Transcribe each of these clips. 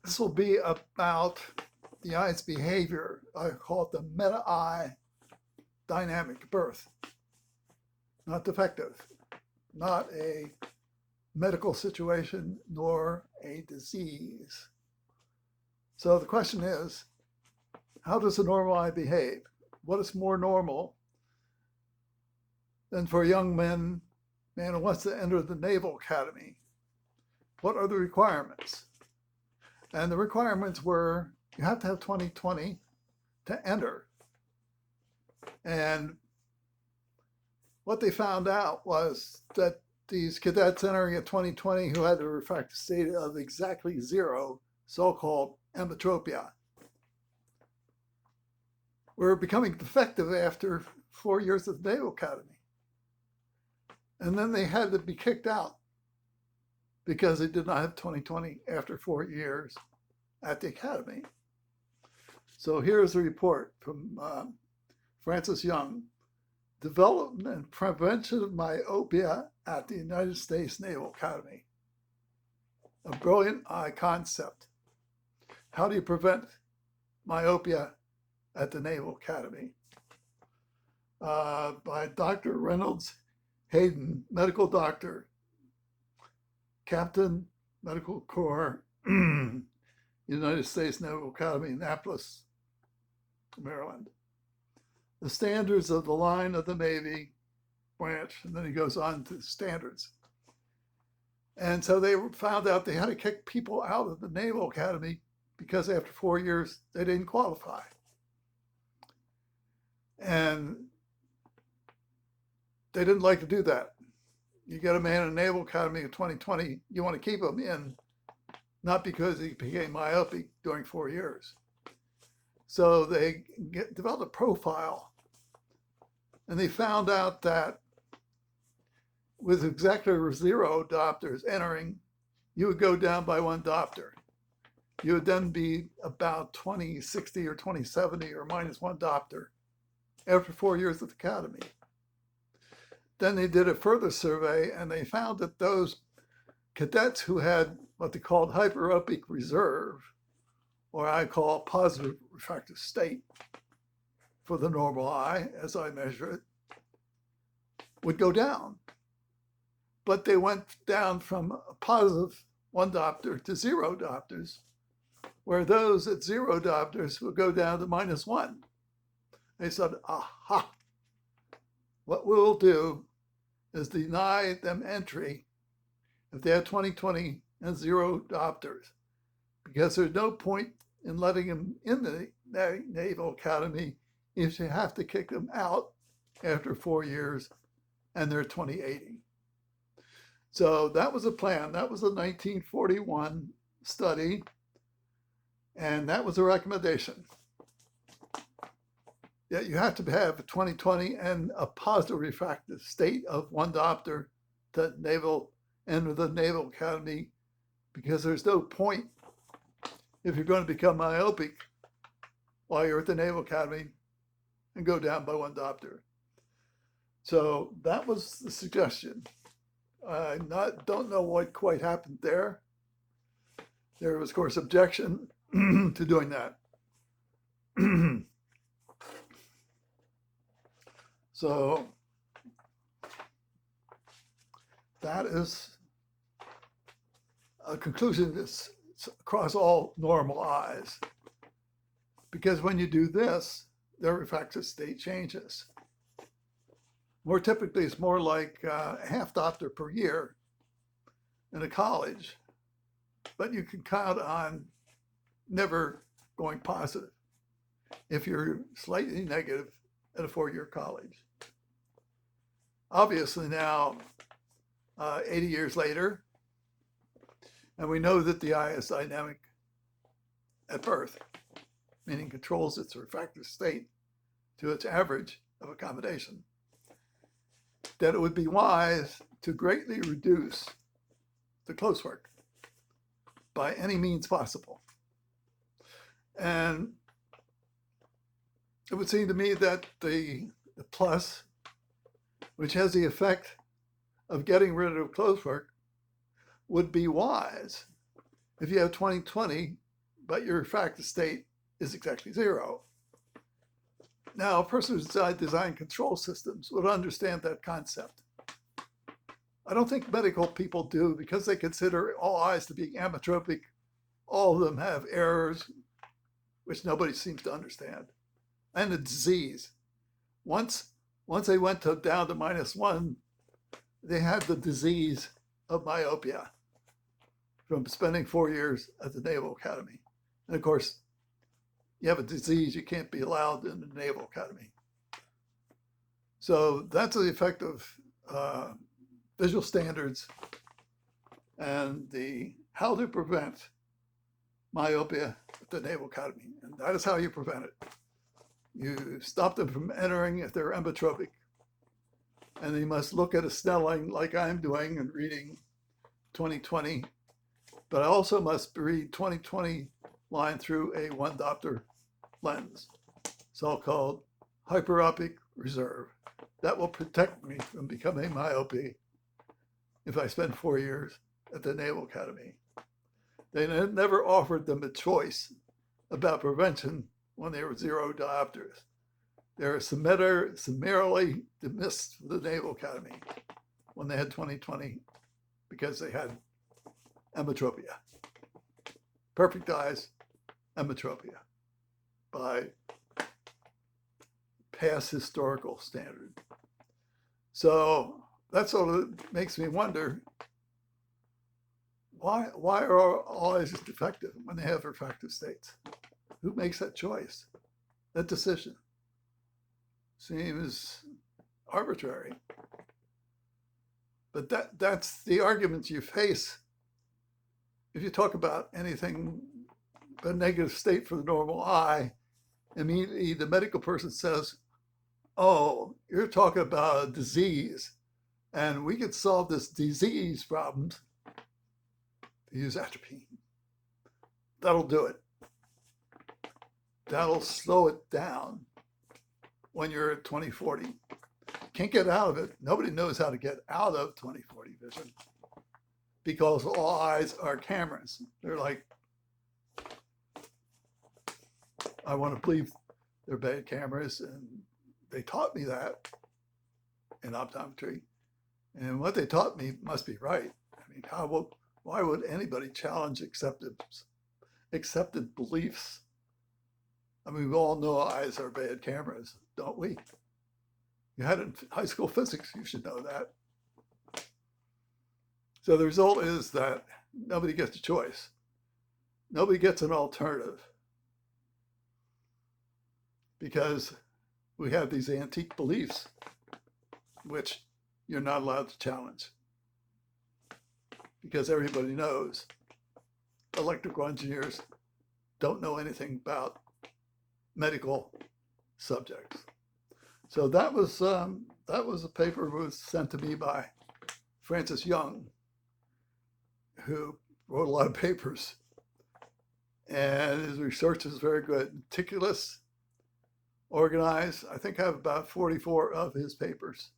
This will be about the eye's behavior. I call it the meta-eye dynamic at birth. Not defective, not a medical situation, nor a disease. So the question is, how does a normal eye behave? What is more normal than for a young man who wants to enter the Naval Academy? What are the requirements? And the requirements were you have to have 20/20 to enter. And what they found out was that these cadets entering at 20/20 who had a refractive state of exactly 0, so-called ametropia, were becoming defective after 4 years at the Naval Academy. And then they had to be kicked out because they did not have 20/20 after 4 years at the academy. So here's a report from Francis Young, Development and Prevention of Myopia at the United States Naval Academy. A brilliant eye concept. How do you prevent myopia at the Naval Academy? By Dr. Reynolds Hayden, medical doctor, Captain Medical Corps, United States Naval Academy, Annapolis, Maryland. The standards of the line of the Navy branch, and then he goes on to standards. And so they found out they had to kick people out of the Naval Academy because after 4 years, they didn't qualify. And they didn't like to do that. You get a man in the Naval Academy in 20/20, you want to keep him in, not because he became myopic during 4 years. So they developed a profile, and they found out that with exactly 0 diopters entering, you would go down by 1 diopter. You would then be about 20/60 or 20/70 or -1 diopter after 4 years at the academy. Then they did a further survey, and they found that those cadets who had what they called hyperopic reserve, or I call positive refractive state for the normal eye, as I measure it, would go down. But they went down from a positive 1 diopter to 0 diopters, where those at 0 diopters would go down to -1. They said, aha, what we'll do is deny them entry if they have 20/20 and 0 diopters, because there's no point in letting them in the Naval Academy if you have to kick them out after 4 years and they're 20/80. So that was a plan. That was a 1941 study, and that was a recommendation. Yeah, you have to have 20/20 and a positive refractive state of 1 diopter to enter the Naval Academy, because there's no point if you're going to become myopic while you're at the Naval Academy and go down by 1 diopter. So that was the suggestion. I don't know what quite happened there. There was, of course, objection to doing that. So that is a conclusion that's across all normal eyes. Because when you do this, their refractive state changes. More typically, it's more like a half diopter per year in a college, but you can count on never going positive if you're slightly negative at a 4-year college. Obviously now, 80 years later, and we know that the eye is dynamic at birth, meaning controls its refractive state to its average of accommodation, that it would be wise to greatly reduce the close work by any means possible. And it would seem to me that the plus, which has the effect of getting rid of close work, would be wise if you have 20/20 but your refractive state is exactly zero. Now, a person who's designed control systems would understand that concept. I don't think medical people do, because they consider all eyes to be ametropic. All of them have errors, which nobody seems to understand, and a disease. Once they went down to -1, they had the disease of myopia from spending 4 years at the Naval Academy. And of course, you have a disease, you can't be allowed in the Naval Academy. So that's the effect of visual standards and how to prevent myopia at the Naval Academy. And that is how you prevent it. You stop them from entering if they're emmetropic. And they must look at a Snelling like I'm doing and reading 20/20. But I also must read 20/20 line through a 1 diopter lens, so-called hyperopic reserve. That will protect me from becoming myopic if I spend 4 years at the Naval Academy. They never offered them a choice about prevention when they were 0 diopters. They were summarily dismissed from the Naval Academy when they had 20/20 because they had emmetropia. Perfect eyes, emmetropia, by past historical standard. So that sort of makes me wonder, why are all eyes defective when they have refractive states? Who makes that choice, that decision? Seems arbitrary. But that's the arguments you face if you talk about anything but a negative state for the normal eye. Immediately the medical person says, oh, you're talking about a disease, and we could solve this disease problem. Use atropine. That'll do it. That'll slow it down when you're at 20/40. Can't get out of it. Nobody knows how to get out of 20/40 vision, because all eyes are cameras. They're like, I want to believe they're bad cameras, and they taught me that in optometry. And what they taught me must be right. I mean, why would anybody challenge accepted beliefs? I mean, we all know eyes are bad cameras, don't we? You had it in high school physics, you should know that. So the result is that nobody gets a choice. Nobody gets an alternative, because we have these antique beliefs which you're not allowed to challenge, because everybody knows electrical engineers don't know anything about medical subjects. So that was a paper that was sent to me by Francis Young, who wrote a lot of papers, and his research is very good, meticulous, organized. I think I have about 44 of his papers.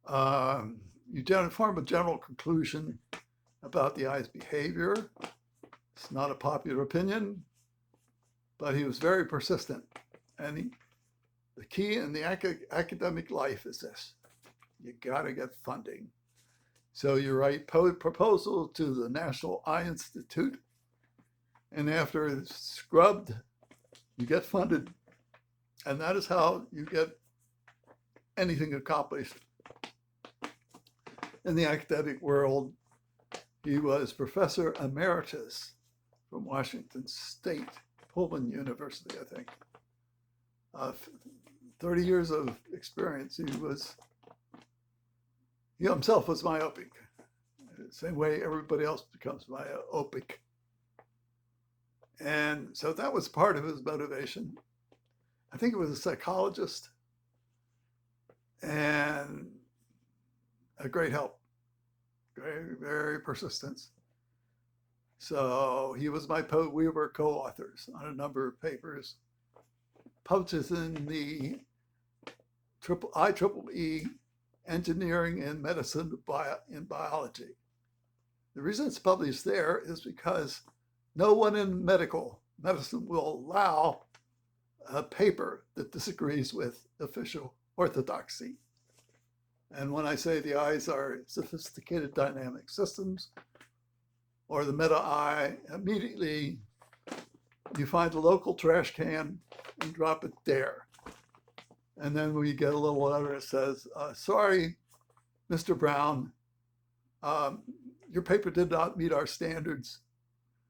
You form a general conclusion about the eye's behavior. It's not a popular opinion, but he was very persistent. And the key in the academic life is this: you gotta get funding. So you write proposal to the National Eye Institute, and after it's scrubbed, you get funded. And that is how you get anything accomplished. In the academic world, he was professor emeritus from Washington State, Pullman University, I think. 30 years of experience. He himself was myopic, the same way everybody else becomes myopic. And so that was part of his motivation. I think it was a psychologist, and a great help, very, very persistent. So we were co-authors on a number of papers, published in the IEEE Engineering and Medicine in Biology. The reason it's published there is because No one in medicine will allow a paper that disagrees with official orthodoxy. And when I say the eyes are sophisticated dynamic systems, or the meta eye, immediately you find a local trash can and drop it there. And then we get a little letter that says, sorry, Mr. Brown, your paper did not meet our standards.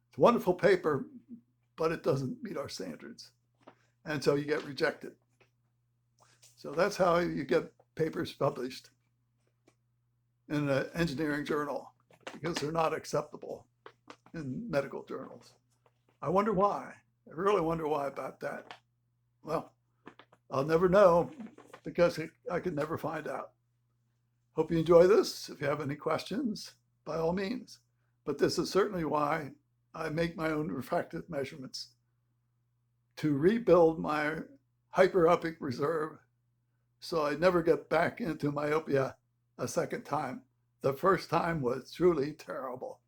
It's a wonderful paper, but it doesn't meet our standards. And so you get rejected. So that's how you get papers published in an engineering journal, because they're not acceptable in medical journals. I wonder why. I really wonder why about that. Well, I'll never know, because I could never find out. Hope you enjoy this. If you have any questions, by all means. But this is certainly why I make my own refractive measurements, to rebuild my hyperopic reserve so I never get back into myopia a second time. The first time was truly terrible.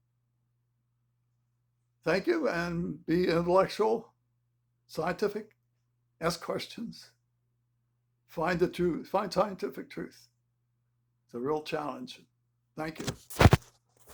Thank you, and be intellectual, scientific, ask questions, find the truth, find scientific truth. It's a real challenge. Thank you.